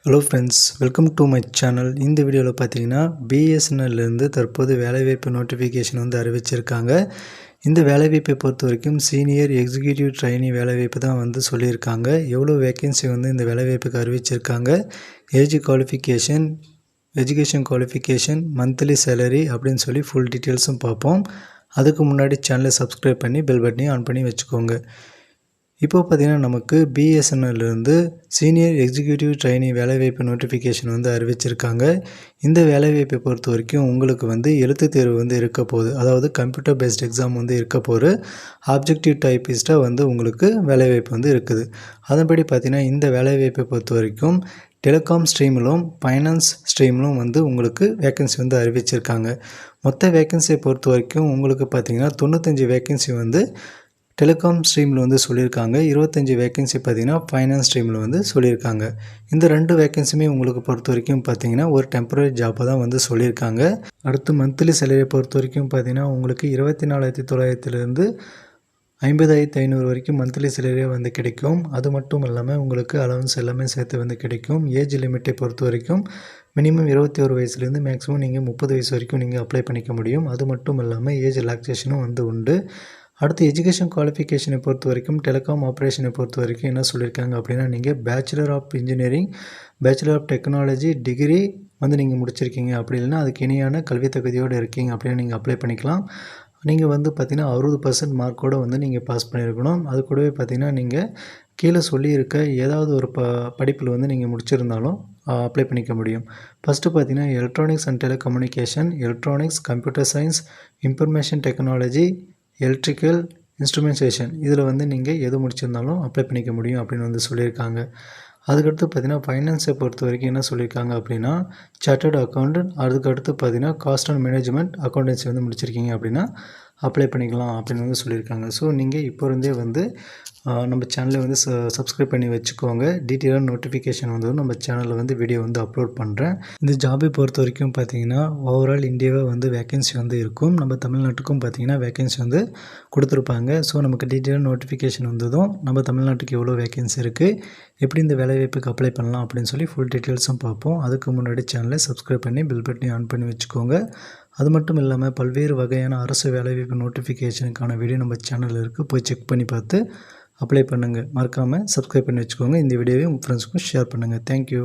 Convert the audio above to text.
Hello friends, welcome to my channel. இந்த வீடியோவில் பார்த்தீங்கன்னா பிஎஸ்என்எல்லேருந்து தற்போது வேலைவாய்ப்பு நோட்டிஃபிகேஷன் வந்து அறிவிச்சிருக்காங்க. இந்த வேலைவாய்ப்பை பொறுத்த வரைக்கும் சீனியர் எக்ஸிக்யூட்டிவ் ட்ரெயினி வேலைவாய்ப்பு தான் வந்து சொல்லியிருக்காங்க. எவ்வளோ வேக்கன்சி வந்து இந்த வேலைவாய்ப்புக்கு அறிவிச்சிருக்காங்க, age qualification, education qualification, monthly salary அப்படின்னு சொல்லி ஃபுல் டீட்டெயில்ஸும் பார்ப்போம். அதுக்கு முன்னாடி சேனலை சப்ஸ்கிரைப் பண்ணி பெல் பட்டனையும் ஆன் பண்ணி வச்சுக்கோங்க. இப்போ பார்த்தீங்கன்னா நமக்கு பிஎஸ்என்எல்லேருந்து சீனியர் எக்ஸிக்யூட்டிவ் ட்ரெயினி வேலைவாய்ப்பு நோட்டிஃபிகேஷன் வந்து அறிவிச்சிருக்காங்க. இந்த வேலைவாய்ப்பை பொறுத்த வரைக்கும் உங்களுக்கு வந்து எழுத்துத் தேர்வு வந்து இருக்க போகுது. அதாவது கம்ப்யூட்டர் பேஸ்ட் எக்ஸாம் வந்து இருக்க போகுது. ஆப்ஜெக்டிவ் டைப்பிஸ்ட்டாக வந்து உங்களுக்கு வேலைவாய்ப்பு வந்து இருக்குது. அதன்படி பார்த்தீங்கன்னா இந்த வேலைவாய்ப்பை பொறுத்த வரைக்கும் டெலிகாம் ஸ்ட்ரீமிலும் ஃபைனான்ஸ் ஸ்ட்ரீமிலும் வந்து உங்களுக்கு வேக்கன்சி வந்து அறிவிச்சிருக்காங்க. மொத்த வேக்கன்சியை பொறுத்த வரைக்கும் உங்களுக்கு பார்த்தீங்கன்னா 95 வேக்கன்சி வந்து டெலிகாம் ஸ்ட்ரீமில் வந்து சொல்லியிருக்காங்க. 25 வேக்கன்சி பார்த்தீங்கன்னா ஃபைனான்ஸ் ஸ்ட்ரீமில் வந்து சொல்லியிருக்காங்க. இந்த 2 வேக்கன்சியுமே உங்களுக்கு பொறுத்த வரைக்கும் பார்த்தீங்கன்னா ஒரு டெம்பரரி ஜாப்பை தான் வந்து சொல்லியிருக்காங்க. அடுத்து மந்த்லி சேலரியை பொறுத்த வரைக்கும் பார்த்தீங்கன்னா உங்களுக்கு 24,900லேருந்து 50,500 வரைக்கும் மந்த்லி சேலரியாக வந்து கிடைக்கும். அது மட்டும் இல்லாமல் உங்களுக்கு அலவன்ஸ் எல்லாமே சேர்த்து வந்து கிடைக்கும். ஏஜ் லிமிட்டை பொறுத்த வரைக்கும் மினிமம் 21 வயசுலேருந்து மேக்ஸிமம் நீங்கள் 30 வயசு வரைக்கும் நீங்கள் அப்ளை பண்ணிக்க முடியும். அது மட்டும் இல்லாமல் ஏஜ் ரிலாக்ஸேஷனும் வந்து உண்டு. அடுத்து எஜுகேஷன் குவாலிஃபிகேஷனை பொறுத்த வரைக்கும் டெலிகாம் ஆப்ரேஷனை பொறுத்த வரைக்கும் என்ன சொல்லியிருக்காங்க அப்படின்னா நீங்கள் bachelor of engineering, bachelor of technology degree வந்து நீங்கள் முடிச்சிருக்கீங்க. அப்படி இல்லைன்னா அதுக்கு இணையான கல்வி தகுதியோடு இருக்கீங்க அப்படின்னு நீங்கள் அப்ளை பண்ணிக்கலாம். நீங்கள் வந்து பார்த்திங்கன்னா 60% மார்க்கோடு வந்து நீங்கள் பாஸ் பண்ணியிருக்கணும். அது கூடவே பார்த்திங்கன்னா நீங்கள் கீழே சொல்லியிருக்க ஏதாவது ஒரு படிப்பில் வந்து நீங்கள் முடிச்சிருந்தாலும் அப்ளை பண்ணிக்க முடியும். ஃபஸ்ட்டு பார்த்திங்கன்னா electronics and telecommunication, electronics, computer science, information technology, electrical instrumentation இதில் வந்து நீங்கள் எது முடிச்சிருந்தாலும் அப்ளை பண்ணிக்க முடியும் அப்படின்னு வந்து சொல்லியிருக்காங்க. அதுக்கடுத்து பார்த்திங்கன்னா ஃபைனான்ஸை பொறுத்த வரைக்கும் என்ன சொல்லியிருக்காங்க அப்படின்னா சார்ட்டர்ட் அக்கௌண்டன்ட், அதுக்கடுத்து பார்த்திங்கன்னா காஸ்ட் அண்ட் மேனேஜ்மெண்ட் அக்கௌண்டன்சி வந்து முடிச்சிருக்கீங்க அப்படின்னா அப்ளை பண்ணிக்கலாம் அப்படின்னு வந்து சொல்லியிருக்காங்க. ஸோ நீங்கள் இப்போ இருந்தே வந்து நம்ம சேனலை வந்து சப்ஸ்கிரைப் பண்ணி வச்சுக்கோங்க. டீட்டெயிலான நோட்டிஃபிகேஷன் வந்ததும் நம்ம சேனலில் வந்து வீடியோ வந்து அப்லோட் பண்ணுறேன். இந்த ஜாபை பொறுத்த வரைக்கும் பார்த்திங்கன்னா ஓவரால் இந்தியாவே வந்து வேக்கன்சி வந்து இருக்கும். நம்ம தமிழ்நாட்டுக்கும் பார்த்திங்கன்னா வேக்கன்சி வந்து கொடுத்துருப்பாங்க. ஸோ நமக்கு டீட்டெயிலான நோட்டிஃபிகேஷன் வந்ததும் நம்ம தமிழ்நாட்டுக்கு எவ்வளோ வேக்கன்சி இருக்குது, எப்படி இந்த வேலைவாய்ப்புக்கு அப்ளை பண்ணலாம் அப்படின்னு சொல்லி ஃபுல் டீட்டெயில்ஸும் பார்ப்போம். அதுக்கு முன்னாடி சேனலை சப்ஸ்கிரைப் பண்ணி பெல் பட்டனையும் ஆன் பண்ணி வச்சுக்கோங்க. அது மட்டும் இல்லாமல் பல்வேறு வகையான அரசு வேலைவாய்ப்பு நோட்டிஃபிகேஷனுக்கான வீடியோ நம்ம சேனலில் இருக்குது. போய் செக் பண்ணி பார்த்து அப்ளை பண்ணுங்கள். மறக்காமல் சப்ஸ்கிரைப் பண்ணி வச்சுக்கோங்க. இந்த வீடியோவை உங்கள் ஃப்ரெண்ட்ஸுக்கும் ஷேர் பண்ணுங்கள். தேங்க்யூ.